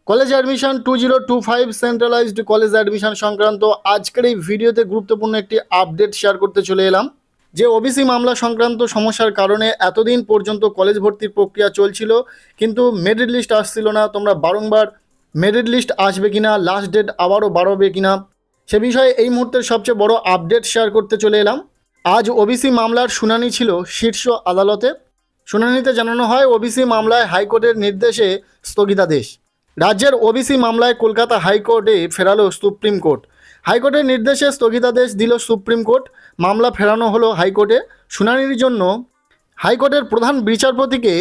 College admission 2025 centralised college admission সংক্রান্ত আজকের এই ভিডিওতে গুরুত্বপূর্ণ একটি আপডেট শেয়ার করতে চলে এলাম। যে ওবিসি মামলা সংক্রান্ত সমস্যার কারণে এতদিন পর্যন্ত কলেজ ভর্তির প্রক্রিয়া চলছিল, কিন্তু মেরিট লিস্ট আসছিল না। তোমরা বারংবার মেরিট লিস্ট আসবে কিনা, লাস্ট ডেট আবারও বাড়বে কিনা, সে বিষয়ে এই মুহূর্তের সবচেয়ে বড় আপডেট শেয়ার করতে চলে এলাম। আজ ওবিসি মামলার শুনানি ছিল শীর্ষ আদালতে। শুনানিতে জানানো হয় ওবিসি মামলায় হাইকোর্টের নির্দেশে স্থগিতাদেশ। রাজ্যের ওবিসি মামলায় কলকাতা হাইকোর্টে ফেরালো সুপ্রিম কোর্ট। হাইকোর্টের নির্দেশে স্থগিতাদেশ দিল সুপ্রিম কোর্ট। মামলা ফেরানো হলো হাইকোর্টে শুনানির জন্য। হাইকোর্টের প্রধান বিচারপতিকে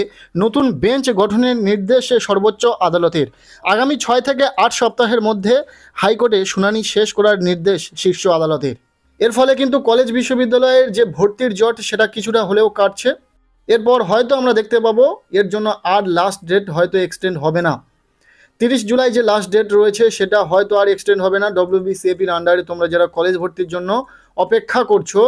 নতুন বেঞ্চ গঠনের নির্দেশে সর্বোচ্চ আদালতের। আগামী 6 থেকে 8 সপ্তাহের মধ্যে হাইকোর্টে শুনানি শেষ করার নির্দেশ শীর্ষ আদালতের। এর ফলে কিন্তু কলেজ বিশ্ববিদ্যালয়ের যে ভর্তির জট সেটা কিছুটা হলেও কাটছে। এরপর হয়তো আমরা দেখতে পাবো এর জন্য আর লাস্ট ডেট হয়তো এক্সটেন্ড হবে না। 30 জুলাই যে লাস্ট ডেট রয়েছে সেটা হয়তো আর এক্সটেন্ড হবে না। WBCAPর আন্ডারে তোমরা যারা কলেজ ভর্তির জন্য অপেক্ষা করছো,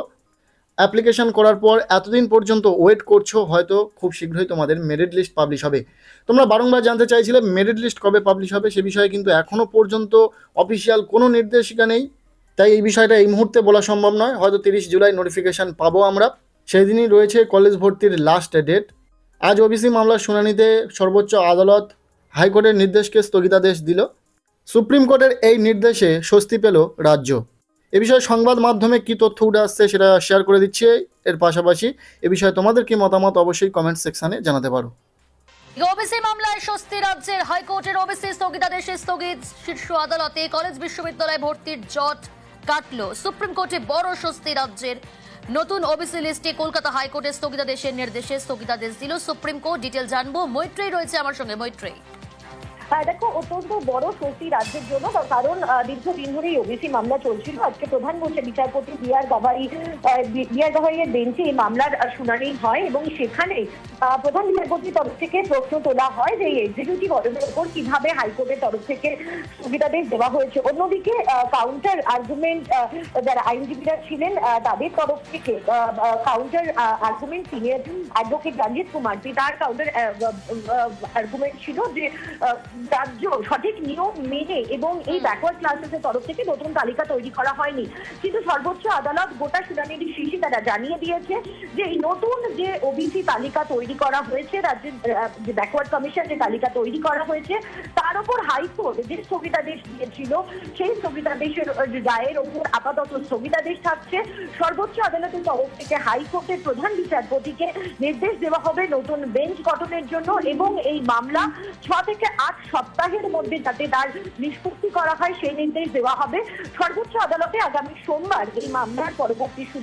অ্যাপ্লিকেশন করার পর এতদিন পর্যন্ত ওয়েট করছো, হয়তো খুব শীঘ্রই তোমাদের মেরিট লিস্ট পাবলিশ হবে। তোমরা বারংবার জানতে চাইছিলে মেরিট লিস্ট কবে পাবলিশ হবে, সে বিষয়ে কিন্তু এখনও পর্যন্ত অফিসিয়াল কোনো নির্দেশিকা নেই। তাই এই বিষয়টা এই মুহূর্তে বলা সম্ভব নয়। হয়তো 30 জুলাই নোটিফিকেশান পাবো আমরা, সেই দিনই রয়েছে কলেজ ভর্তির লাস্ট ডেট। আজ ওবিসি মামলার শুনানিতে সর্বোচ্চ আদালত হাইকোর্টের নির্দেশকে স্থগিতাদেশ দিল। সুপ্রিম কোর্টের এই নির্দেশে স্বস্তি পেল রাজ্য। এ বিষয়ে সংবাদ মাধ্যমে কী তথ্য উঠে আসছে সেটা শেয়ার করে দিচ্ছি। এর পাশাপাশি এ বিষয়ে তোমাদের কি মতামত অবশ্যই কমেন্ট সেকশনে জানাতে পারো। ওবিসি মামলায় স্বস্তি রাজ্যের। হাইকোর্টের ওবিসি স্থগিতাদেশে স্থগিত শীর্ষ আদালতে। কলেজ বিশ্ববিদ্যালয় ভর্তির জট কাটল। সুপ্রিম কোর্টে বড় স্বস্তি রাজ্যের। নতুন ওবিসি লিস্টে কলকাতা হাইকোর্টের স্থগিতাদেশের নির্দেশে স্থগিতাদেশ দিল সুপ্রিম কোর্ট। ডিটেল জানবো, মৈত্রেয়ী রয়েছে আমার সঙ্গে। মৈত্রেয়ী, দেখো, অত্যন্ত বড় স্বস্তি রাজ্যের জন্য, কারণ দীর্ঘদিন ধরেই ওবিসি মামলা চলছিল। আজকে প্রধান বিচারপতি বি আর গাভাইয়ের বেঞ্চে এই মামলার শুনানি হয় এবং সেখানে প্রধান বিচারপতির তরফ থেকে প্রশ্ন তোলা হয় যে এক্সিকিউটিভ অর্ডারের উপর কিভাবে হাইকোর্টের তরফ থেকে স্থগিতাদেশ দেওয়া হয়েছে। অন্যদিকে কাউন্টার আর্গুমেন্ট যারা আইনজীবীরা ছিলেন তাদের তরফ থেকে counter argument senior advocate Ranjit Kumar, তার কাউন্টার আর্গুমেন্ট ছিল যে রাজ্য সঠিক নিয়ম মেনে এবং এই ব্যাকওয়ার্ড ক্লাসেসের তরফ থেকে নতুন তালিকা তৈরি করা হয়নি। কিন্তু সর্বোচ্চ আদালত গোটা শুনানির শেষে তারা জানিয়ে দিয়েছে যে এই নতুন যে ওবিসি তালিকা তৈরি করা হয়েছে, রাজ্যের যে ব্যাকওয়ার্ড কমিশন যে তালিকা তৈরি করা হয়েছে, তার উপর হাইকোর্ট যে স্থগিতাদেশ দিয়েছিল সেই স্থগিতাদেশের রায়ের ওপর আপাতত স্থগিতাদেশ থাকছে। সর্বোচ্চ আদালতের তরফ থেকে হাইকোর্টের প্রধান বিচারপতিকে নির্দেশ দেওয়া হবে নতুন বেঞ্চ গঠনের জন্য এবং এই মামলা 6 থেকে 8 সপ্তাহের মধ্যে যাতে তার নিষ্পত্তি করা হয় সেই নির্দেশ দেওয়া হবে। সর্বোচ্চ আদালতে আগামী সোমবার এই মামলার পরবর্তী শুনানি